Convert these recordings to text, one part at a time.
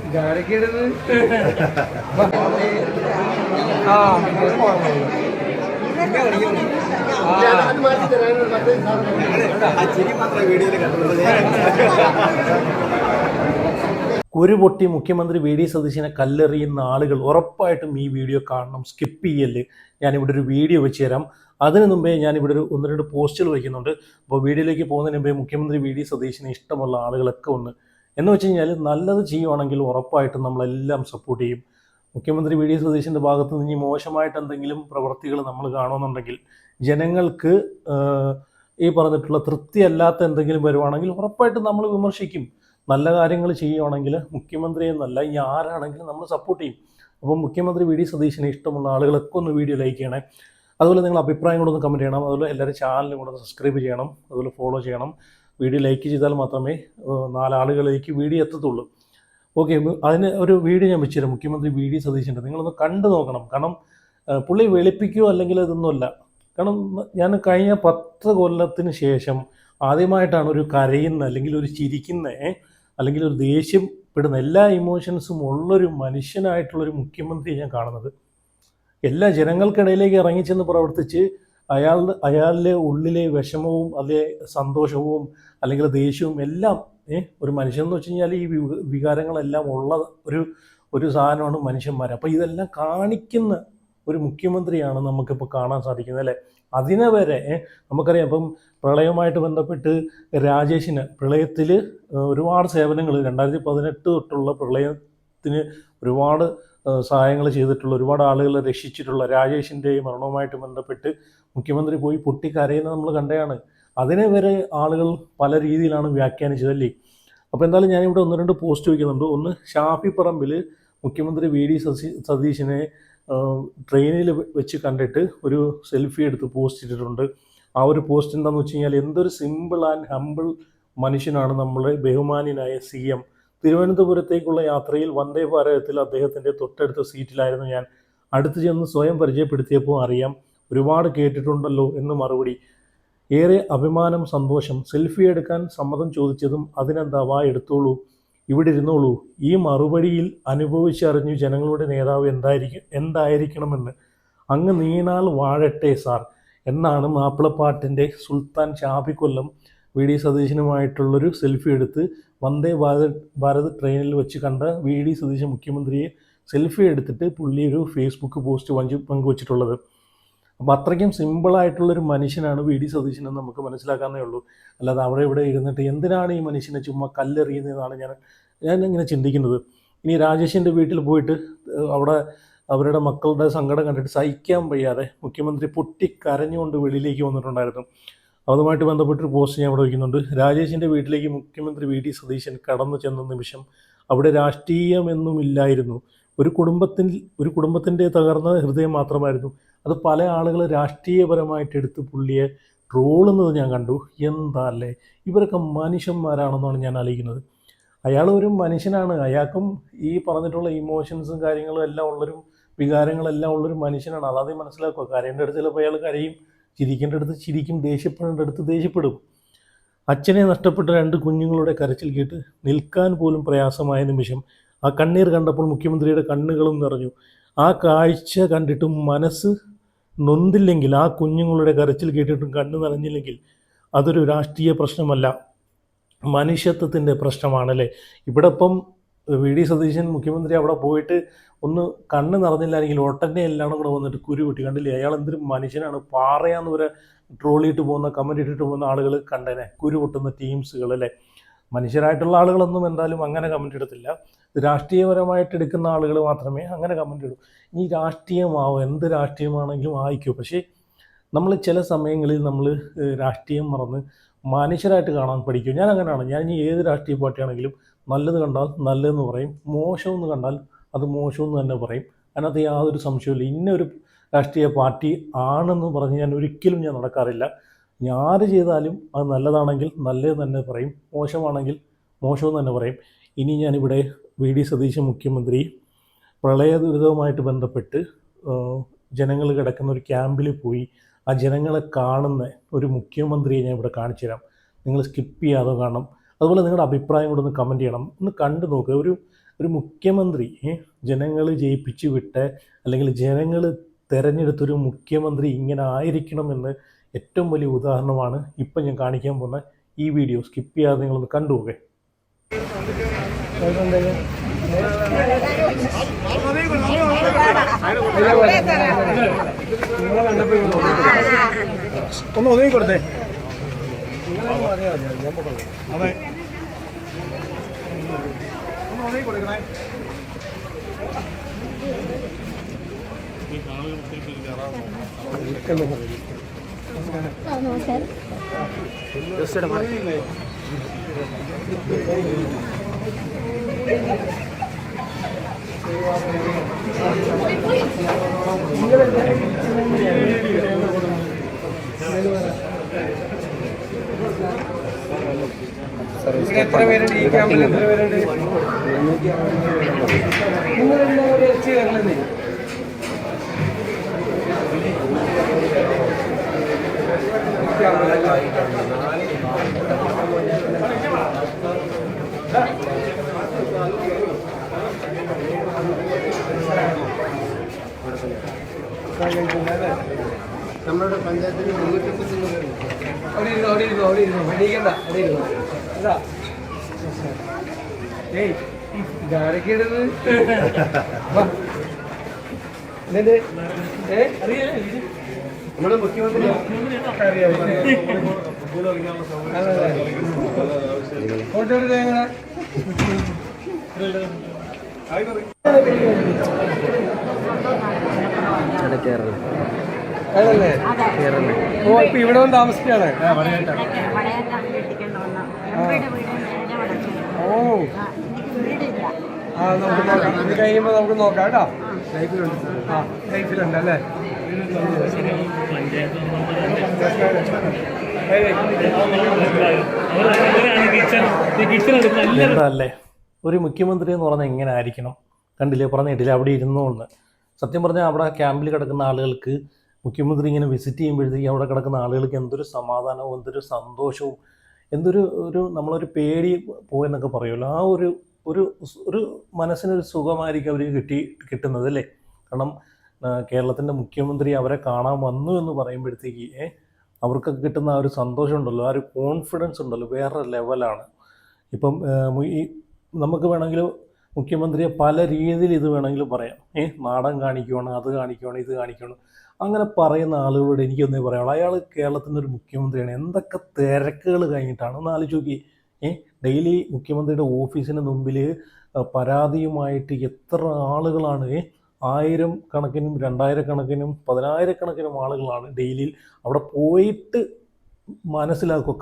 ഇതാരൊക്കെയത് കുരുപൊട്ടി മുഖ്യമന്ത്രി V D സതീശനെ കല്ലെറിയുന്ന ആളുകൾ ഉറപ്പായിട്ടും ഈ വീഡിയോ കാണണം, സ്കിപ്പ് ചെയ്യല്. ഞാനിവിടെ ഒരു വീഡിയോ വെച്ച് തരാം. അതിനു മുമ്പേ ഞാനിവിടെ ഒരു 1-2 പോസ്റ്റുകൾ വയ്ക്കുന്നുണ്ട്. അപ്പോൾ വീഡിയോയിലേക്ക് പോകുന്നതിന് മുമ്പേ മുഖ്യമന്ത്രി വി ഡി സതീശനെ ഇഷ്ടമുള്ള ആളുകളൊക്കെ ഒന്ന് എന്ന് വെച്ച് കഴിഞ്ഞാൽ നല്ലത് ചെയ്യുവാണെങ്കിൽ ഉറപ്പായിട്ടും നമ്മളെല്ലാം സപ്പോർട്ട് ചെയ്യും. മുഖ്യമന്ത്രി വി ഡി സതീശൻ്റെ ഭാഗത്ത് നിന്ന് ഇനി മോശമായിട്ട് എന്തെങ്കിലും പ്രവൃത്തികൾ നമ്മൾ കാണുന്നുണ്ടെങ്കിൽ, ജനങ്ങൾക്ക് ഈ പറഞ്ഞിട്ടുള്ള തൃപ്തിയല്ലാത്ത എന്തെങ്കിലും വരുവാണെങ്കിൽ ഉറപ്പായിട്ടും നമ്മൾ വിമർശിക്കും. നല്ല കാര്യങ്ങൾ ചെയ്യുവാണെങ്കിൽ മുഖ്യമന്ത്രി എന്നല്ല ഇനി ആരാണെങ്കിലും നമ്മൾ സപ്പോർട്ട് ചെയ്യും. അപ്പം മുഖ്യമന്ത്രി വി ഡി സതീശനെ ഇഷ്ടമുള്ള ആളുകളൊക്കെ ഒന്ന് വീഡിയോ ലൈക്ക് ചെയ്യണേ. അതുപോലെ നിങ്ങൾ അഭിപ്രായം കൂടെ ഒന്ന് കമൻറ്റ് ചെയ്യണം. അതുപോലെ എല്ലാവരും ചാനലും കൂടെ സബ്സ്ക്രൈബ് ചെയ്യണം, അതുപോലെ ഫോളോ ചെയ്യണം. വീഡിയോ ലൈക്ക് ചെയ്താൽ മാത്രമേ 4 ആളുകളിലേക്ക് വീഡിയോ എത്തത്തുള്ളൂ. ഓക്കെ, അതിന് ഒരു വീഡിയോ ഞാൻ വെച്ചുതരാം. മുഖ്യമന്ത്രി വി ഡി സതീശൻ്റെ നിങ്ങളൊന്ന് കണ്ടു നോക്കണം. കാരണം പുള്ളി വെളുപ്പിക്കുകയോ അല്ലെങ്കിൽ ഇതൊന്നുമല്ല. കാരണം ഞാൻ കഴിഞ്ഞ 10 കൊല്ലത്തിന് ശേഷം ആദ്യമായിട്ടാണ് ഒരു കരയുന്ന അല്ലെങ്കിൽ ഒരു ചിരിക്കുന്ന അല്ലെങ്കിൽ ഒരു ദേഷ്യപ്പെടുന്ന എല്ലാ ഇമോഷൻസും ഉള്ളൊരു മനുഷ്യനായിട്ടുള്ളൊരു മുഖ്യമന്ത്രിയെ ഞാൻ കാണുന്നത്. എല്ലാ ജനങ്ങൾക്കിടയിലേക്ക് ഇറങ്ങിച്ചെന്ന് പ്രവർത്തിച്ച് അയാളുടെ ഉള്ളിലെ വിഷമവും അല്ലെ സന്തോഷവും അല്ലെങ്കിൽ ദേഷ്യവും എല്ലാം ഒരു മനുഷ്യൻ എന്ന് വെച്ച് കഴിഞ്ഞാൽ ഈ വികാരങ്ങളെല്ലാം ഉള്ള ഒരു സാധനമാണ് മനുഷ്യന്മാർ. അപ്പോൾ ഇതെല്ലാം കാണിക്കുന്ന ഒരു മുഖ്യമന്ത്രിയാണ് നമുക്കിപ്പോൾ കാണാൻ സാധിക്കുന്നത് അല്ലേ. അതിനെ വരെ നമുക്കറിയാം. ഇപ്പം പ്രളയവുമായിട്ട് ബന്ധപ്പെട്ട് രാജേഷിന് പ്രളയത്തിൽ ഒരുപാട് സേവനങ്ങൾ 2018 തൊട്ടുള്ള പ്രളയത്തിന് ഒരുപാട് സഹായങ്ങൾ ചെയ്തിട്ടുള്ള, ഒരുപാട് ആളുകളെ രക്ഷിച്ചിട്ടുള്ള രാജേഷിൻ്റെ മരണവുമായിട്ട് ബന്ധപ്പെട്ട് മുഖ്യമന്ത്രി പോയി പൊട്ടിക്കരയുന്നത് നമ്മൾ കണ്ടതാണ്. അതിനെ വരെ ആളുകൾ പല രീതിയിലാണ് വ്യാഖ്യാനിച്ചതല്ലേ. അപ്പോൾ എന്തായാലും ഞാനിവിടെ 1-2 പോസ്റ്റ് വയ്ക്കുന്നുണ്ട്. ഒന്ന്, ഷാഫി പറമ്പിൽ മുഖ്യമന്ത്രി വി ഡി സതീശനെ ട്രെയിനിൽ വെച്ച് കണ്ടിട്ട് ഒരു സെൽഫി എടുത്ത് പോസ്റ്റ് ചെയ്തിട്ടുണ്ട്. ആ ഒരു പോസ്റ്റ് എന്താണെന്ന് വെച്ച് കഴിഞ്ഞാൽ, എന്തൊരു സിമ്പിൾ ആൻഡ് ഹമ്പിൾ മനുഷ്യനാണ് നമ്മുടെ ബഹുമാന്യനായ CM. തിരുവനന്തപുരത്തേക്കുള്ള യാത്രയിൽ വന്ദേ ഭാരതത്തിൽ അദ്ദേഹത്തിൻ്റെ തൊട്ടടുത്ത സീറ്റിലായിരുന്നു ഞാൻ. അടുത്ത് ചെന്ന് സ്വയം പരിചയപ്പെടുത്തിയപ്പോൾ അറിയാം, ഒരുപാട് കേട്ടിട്ടുണ്ടല്ലോ എന്ന് മറുപടി. ഏറെ അഭിമാനം, സന്തോഷം. സെൽഫി എടുക്കാൻ സമ്മതം ചോദിച്ചതും അതിനെന്താ, വാ എടുത്തോളൂ, ഇവിടെ ഇരുന്നോളൂ. ഈ മറുപടിയിൽ അനുഭവിച്ചറിഞ്ഞു ജനങ്ങളുടെ നേതാവ് എന്തായിരിക്കണമെന്ന്. അങ്ങ് നീണാൾ വാഴട്ടെ സാർ എന്നാണ് മാപ്പിളപ്പാട്ടിൻ്റെ സുൽത്താൻ ഷാഫി കൊല്ലം വി ഡി സതീശനുമായിട്ടുള്ളൊരു സെൽഫി എടുത്ത് വന്ദേ ഭാരത് ട്രെയിനിൽ വെച്ച് കണ്ട വി ഡി സതീശൻ മുഖ്യമന്ത്രിയെ സെൽഫി എടുത്തിട്ട് പുള്ളി ഒരു ഫേസ്ബുക്ക് പോസ്റ്റ് പങ്കുവച്ചിട്ടുള്ളത്. അപ്പോൾ അത്രയ്ക്കും സിമ്പിളായിട്ടുള്ളൊരു മനുഷ്യനാണ് വി ഡി സതീശൻ എന്ന് നമുക്ക് മനസ്സിലാക്കാനേ ഉള്ളൂ. അല്ലാതെ അവിടെ ഇവിടെ ഇരുന്നിട്ട് എന്തിനാണ് ഈ മനുഷ്യനെ ചുമ്മാ കല്ലെറിയുന്നതെന്നാണ് ഞാൻ ഇങ്ങനെ ചിന്തിക്കുന്നത്. ഇനി രാജേഷിൻ്റെ വീട്ടിൽ പോയിട്ട് അവിടെ അവരുടെ മക്കളുടെ സങ്കടം കണ്ടിട്ട് സഹിക്കാൻ വയ്യാതെ മുഖ്യമന്ത്രി പൊട്ടിക്കരഞ്ഞുകൊണ്ട് വെളിയിലേക്ക് വന്നിട്ടുണ്ടായിരുന്നു. അതുമായിട്ട് ബന്ധപ്പെട്ടൊരു പോസ്റ്റ് ഞാൻ അവിടെ വയ്ക്കുന്നുണ്ട്. രാജേഷിൻ്റെ വീട്ടിലേക്ക് മുഖ്യമന്ത്രി വി ഡി സതീശൻ കടന്നു ചെന്ന നിമിഷം അവിടെ രാഷ്ട്രീയമൊന്നുമില്ലായിരുന്നു. ഒരു കുടുംബത്തിൻ്റെ തകർന്ന ഹൃദയം മാത്രമായിരുന്നു. അത് പല ആളുകൾ രാഷ്ട്രീയപരമായിട്ട് എടുത്ത് പുള്ളിയെ ട്രോളുന്നത് ഞാൻ കണ്ടു. എന്താ അല്ലേ, ഇവരൊക്കെ മനുഷ്യന്മാരാണെന്നാണ് ഞാൻ ആലോചിക്കുന്നത്. അയാൾ ഒരു മനുഷ്യനാണ്. അയാൾക്കും ഈ പറഞ്ഞിട്ടുള്ള ഇമോഷൻസും കാര്യങ്ങളും എല്ലാം ഉള്ളൊരു വികാരങ്ങളെല്ലാം ഉള്ളൊരു മനുഷ്യനാണ്. അതാദ്യം മനസ്സിലാക്കുക. കരയേണ്ട അടുത്ത് ചിലപ്പോൾ അയാൾ കരയും, ചിരിക്കേണ്ട അടുത്ത് ചിരിക്കും, ദേഷ്യപ്പെടേണ്ട അടുത്ത് ദേഷ്യപ്പെടും. അച്ഛനെ നഷ്ടപ്പെട്ട 2 കുഞ്ഞുങ്ങളുടെ കരച്ചിൽ കേട്ട് നിൽക്കാൻ പോലും പ്രയാസമായ നിമിഷം ആ കണ്ണീർ കണ്ടപ്പോൾ മുഖ്യമന്ത്രിയുടെ കണ്ണുകളും നിറഞ്ഞു. ആ കാഴ്ച കണ്ടിട്ടും മനസ്സ് നൊന്തില്ലെങ്കിൽ, ആ കുഞ്ഞുങ്ങളുടെ കരച്ചിൽ കേട്ടിട്ടും കണ്ണ് നിറഞ്ഞില്ലെങ്കിൽ അതൊരു രാഷ്ട്രീയ പ്രശ്നമല്ല, മനുഷ്യത്വത്തിൻ്റെ പ്രശ്നമാണല്ലേ. ഇവിടെ ഇപ്പം വി ഡി സതീശൻ മുഖ്യമന്ത്രി അവിടെ പോയിട്ട് ഒന്ന് കണ്ണ് നിറഞ്ഞില്ലാണെങ്കിൽ ഒട്ടന്നെ എല്ലാം കൂടെ വന്നിട്ട് കുരുപൊട്ടി കണ്ടില്ലേ. അയാൾ എന്തൊരു മനുഷ്യനാണ്. പാറയാന്ന് വരെ ട്രോളിയിട്ട് പോകുന്ന, കമൻറ്റ് ഇട്ടിട്ട് പോകുന്ന ആളുകൾ കണ്ടേനെ, കുരുപൊട്ടുന്ന ടീംസുകൾ അല്ലേ. മനുഷ്യരായിട്ടുള്ള ആളുകളൊന്നും എന്തായാലും അങ്ങനെ കമൻറ്റ് ഇടത്തില്ല. രാഷ്ട്രീയപരമായിട്ട് എടുക്കുന്ന ആളുകൾ മാത്രമേ അങ്ങനെ കമൻറ്റ് ഇടൂ. ഈ രാഷ്ട്രീയമാവും, എന്ത് രാഷ്ട്രീയമാണെങ്കിലും ആയിക്കോ. പക്ഷേ നമ്മൾ ചില സമയങ്ങളിൽ നമ്മൾ രാഷ്ട്രീയം മറന്ന് മനുഷ്യരായിട്ട് കാണാൻ പഠിക്കും. ഞാൻ അങ്ങനെയാണ്. ഞാൻ ഇനി ഏത് രാഷ്ട്രീയ പാർട്ടിയാണെങ്കിലും നല്ലത് കണ്ടാൽ നല്ലതെന്ന് പറയും, മോശമെന്ന് കണ്ടാൽ അത് മോശമെന്ന് തന്നെ പറയും. അതിനകത്ത് യാതൊരു സംശയമില്ല. ഇന്നൊരു രാഷ്ട്രീയ പാർട്ടി ആണെന്ന് പറഞ്ഞ് ഞാൻ ഒരിക്കലും നടക്കാറില്ല. ആര് ചെയ്താലും അത് നല്ലതാണെങ്കിൽ നല്ലത് തന്നെ പറയും, മോശമാണെങ്കിൽ മോശമെന്ന് തന്നെ പറയും. ഇനി ഞാനിവിടെ വി ഡി സതീശൻ മുഖ്യമന്ത്രി പ്രളയ ദുരിതവുമായിട്ട് ബന്ധപ്പെട്ട് ജനങ്ങൾ കിടക്കുന്ന ഒരു ക്യാമ്പിൽ പോയി ആ ജനങ്ങളെ കാണുന്ന ഒരു മുഖ്യമന്ത്രിയെ ഞാൻ ഇവിടെ കാണിച്ചു തരാം. നിങ്ങൾ സ്കിപ്പ് ചെയ്യാതെ കാണണം. അതുപോലെ നിങ്ങളുടെ അഭിപ്രായം കൂടെ ഒന്ന് കമൻറ്റ് ചെയ്യണം. ഒന്ന് കണ്ടു നോക്കുക. ഒരു മുഖ്യമന്ത്രി ജനങ്ങൾ ജയിപ്പിച്ചു വിട്ട് അല്ലെങ്കിൽ ജനങ്ങൾ തിരഞ്ഞെടുത്തൊരു മുഖ്യമന്ത്രി ഇങ്ങനെ ആയിരിക്കണമെന്ന് ഏറ്റവും വലിയ ഉദാഹരണമാണ് ഇപ്പം ഞാൻ കാണിക്കാൻ പോകുന്ന ഈ വീഡിയോ. സ്കിപ്പ് ചെയ്യാതെ നിങ്ങളൊന്ന് കണ്ടുപോകെ. ഒന്ന് ഒതുങ്ങി കൊടുത്തേ. അതെ, ഒന്ന് ഒതുങ്ങി കൊടുക്കണേ. എത്ര പേരുണ്ട് ഈ ക്യാമ്പിൽ? എത്ര പേരുണ്ട്? നിങ്ങളെല്ലാം കൂടി എച്ച് കയറില്ലെന്നേ. നമ്മുടെ പഞ്ചായത്തിൽ അവിടെ ഇരുന്നു മേടിക്കണ്ട. അവിടെ ഇരുന്നു. ഏയ് ഇതാരൊക്കെയാണത്? നമ്മുടെ മുഖ്യമന്ത്രി ഫോട്ടോ എടുത്തേ. ആണല്ലേ? ഓ, ഇപ്പൊ ഇവിടെ വന്ന് താമസിക്കാണ്. ഓ, ആ, നമുക്ക് നോക്കാം. ഇത് കഴിയുമ്പോൾ നമുക്ക് നോക്കാം കേട്ടോ. ലൈഫിലുണ്ട്. ആ, ലൈഫിലുണ്ട് അല്ലേ? അല്ലേ ഒരു മുഖ്യമന്ത്രി എന്ന് പറഞ്ഞാൽ എങ്ങനെ ആയിരിക്കണം? കണ്ടില്ലേ, പറഞ്ഞിട്ടില്ല അവിടെ ഇരുന്നുകൊണ്ട്. സത്യം പറഞ്ഞാൽ അവിടെ ക്യാമ്പിൽ കിടക്കുന്ന ആളുകൾക്ക് മുഖ്യമന്ത്രി ഇങ്ങനെ വിസിറ്റ് ചെയ്യുമ്പോഴത്തേക്കും അവിടെ കിടക്കുന്ന ആളുകൾക്ക് എന്തൊരു സമാധാനവും എന്തൊരു സന്തോഷവും എന്തൊരു നമ്മളൊരു പേടി പോയെന്നൊക്കെ പറയുമല്ലോ, ആ ഒരു മനസ്സിനൊരു സുഖമായിരിക്കും അവർക്ക് കിട്ടുന്നത് അല്ലേ. കാരണം കേരളത്തിൻ്റെ മുഖ്യമന്ത്രി അവരെ കാണാൻ വന്നു എന്ന് പറയുമ്പോഴത്തേക്ക് അവർക്കൊക്കെ കിട്ടുന്ന ആ ഒരു സന്തോഷം ഉണ്ടല്ലോ, ആ ഒരു കോൺഫിഡൻസ് ഉണ്ടല്ലോ, വേറെ ലെവലാണ്. ഇപ്പം ഈ നമുക്ക് വേണമെങ്കിൽ മുഖ്യമന്ത്രിയെ പല രീതിയിൽ ഇത് വേണമെങ്കിലും പറയാം. നാടൻ കാണിക്കുകയാണ്, അത് കാണിക്കുകയാണ്, ഇത് കാണിക്കുകയാണ്, അങ്ങനെ പറയുന്ന ആളുകളോട് എനിക്കൊന്നേ പറയാനുള്ളൂ. അയാൾ കേരളത്തിൻ്റെ ഒരു മുഖ്യമന്ത്രിയാണ്. എന്തൊക്കെ തിരക്കുകൾ കഴിഞ്ഞിട്ടാണ് ഒന്ന് ആലോചിച്ച് നോക്കി. ഡെയിലി മുഖ്യമന്ത്രിയുടെ ഓഫീസിന് മുമ്പിൽ പരാതിയുമായിട്ട് എത്ര ആളുകളാണ്? 1000 കണക്കിനും 2000 കണക്കിനും 10,000 കണക്കിനും ആളുകളാണ് ഡെയിലി അവിടെ പോയിട്ട്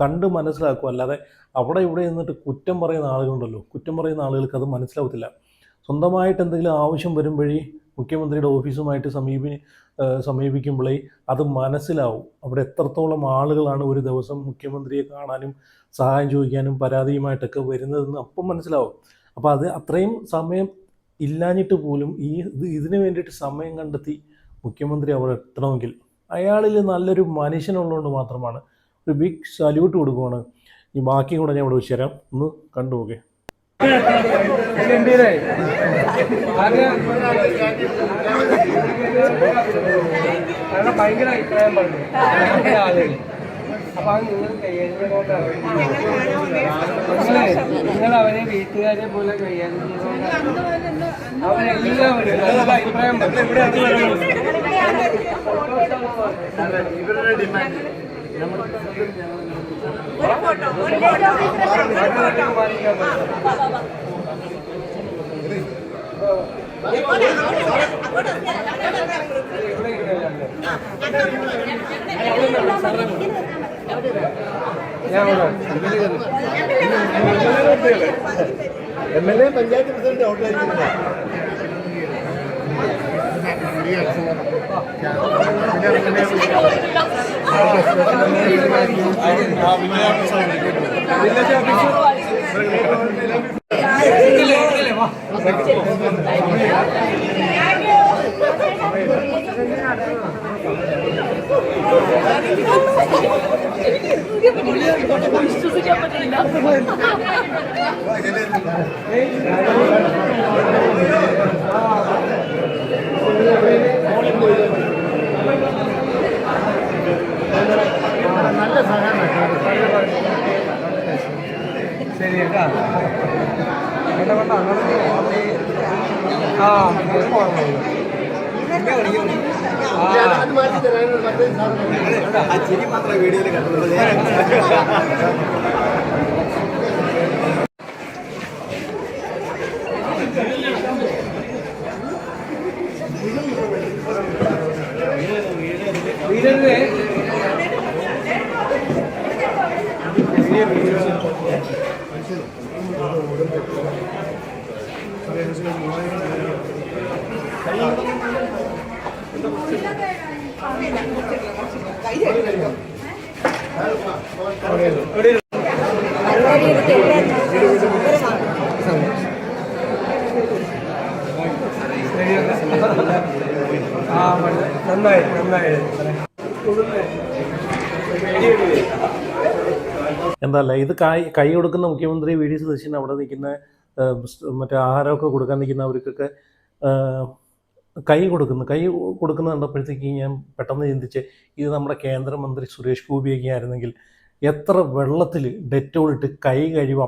കണ്ട് മനസ്സിലാക്കുക. അല്ലാതെ അവിടെ ഇവിടെ നിന്നിട്ട് കുറ്റം പറയുന്ന ആളുകളുണ്ടല്ലോ, കുറ്റം പറയുന്ന ആളുകൾക്ക് അത് മനസ്സിലാവത്തില്ല. സ്വന്തമായിട്ട് എന്തെങ്കിലും ആവശ്യം വരുമ്പോഴേ മുഖ്യമന്ത്രിയുടെ ഓഫീസുമായിട്ട് സമീപിക്കുമ്പോഴേ അത് മനസ്സിലാവും അവിടെ എത്രത്തോളം ആളുകളാണ് ഒരു ദിവസം മുഖ്യമന്ത്രിയെ കാണാനും സഹായം ചോദിക്കാനും പരാതിയുമായിട്ടൊക്കെ വരുന്നതെന്ന് അപ്പം മനസ്സിലാവും. അപ്പോൾ അത് അത്രയും സമയം ഇല്ലാഞ്ഞിട്ട് പോലും ഇതിനു വേണ്ടിയിട്ട് സമയം കണ്ടെത്തി മുഖ്യമന്ത്രി അവിടെ എത്തണമെങ്കിൽ അയാളിൽ നല്ലൊരു മനുഷ്യനുള്ളതുകൊണ്ട് മാത്രമാണ്. ഒരു ബിഗ് സല്യൂട്ട് കൊടുക്കുവാണ്. ഈ ബാക്കി കൂടെ ഞാൻ ഇവിടെ വെച്ച് തരാം, ഒന്ന് കണ്ടുപോകെ. ഭയങ്കര അഭിപ്രായം പറഞ്ഞു ആളുകൾ. അപ്പൊ അത് നിങ്ങൾ അവരെ വീട്ടുകാരെ പോലെ കൈകാര്യം ചെയ്തുകൊണ്ട് അവരെല്ലാവരും നല്ല അഭിപ്രായം പറഞ്ഞു. ഇവരുടെ demand MLA panchayat president outlet വിശ്വസിക്കാൻ പറ്റില്ല. നല്ല സഹകരണം. ശരി കേട്ടാ. വേണ്ട ആ ചിരി മാത്രമേ വീഡിയോയിൽ കണ്ടുള്ളൂ. വീരനെ നന്നായി എന്തല്ല ഇത് കൈ കൊടുക്കുന്ന മുഖ്യമന്ത്രി വി ഡി സതീശൻ അവിടെ നിൽക്കുന്ന മറ്റേ ആഹാരമൊക്കെ കൊടുക്കാൻ നിൽക്കുന്നവർക്കൊക്കെ കൈ കൊടുക്കുന്ന കണ്ടപ്പോഴത്തേക്ക് ഞാൻ പെട്ടെന്ന് ചിന്തിച്ച് ഇത് നമ്മുടെ കേന്ദ്രമന്ത്രി സുരേഷ് ഗോപിയൊക്കെ ആയിരുന്നെങ്കിൽ എത്ര വെള്ളത്തിൽ ഡെറ്റോളിട്ട് കൈ കഴിയും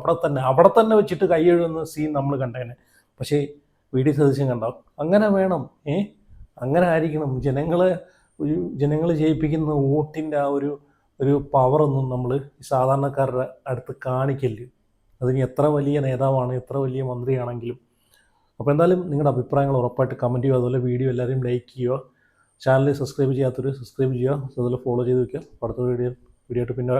അവിടെ തന്നെ വെച്ചിട്ട് കൈ കഴുകുന്ന സീൻ നമ്മൾ കണ്ടേനെ. പക്ഷേ വി ഡി സതീശൻ കണ്ടോ? അങ്ങനെ വേണം, അങ്ങനെ ആയിരിക്കണം. ജനങ്ങൾ ജയിപ്പിക്കുന്ന വോട്ടിൻ്റെ ആ ഒരു പവറൊന്നും നമ്മൾ സാധാരണക്കാരുടെ അടുത്ത് കാണിക്കല്. അതിന് എത്ര വലിയ നേതാവാണ്, എത്ര വലിയ മന്ത്രിയാണെങ്കിലും. അപ്പോൾ എന്തായാലും നിങ്ങളുടെ അഭിപ്രായങ്ങൾ ഉറപ്പായിട്ട് കമൻറ്റ് ചെയ്യുക. അതുപോലെ വീഡിയോ എല്ലാവരും ലൈക്ക് ചെയ്യുക. ചാനൽ സബ്സ്ക്രൈബ് ചെയ്യാത്തവർ സബ്സ്ക്രൈബ് ചെയ്യുക. അതുപോലെ ഫോളോ ചെയ്ത് വയ്ക്കുക. അടുത്ത വീഡിയോ ആയിട്ട് പിന്നെ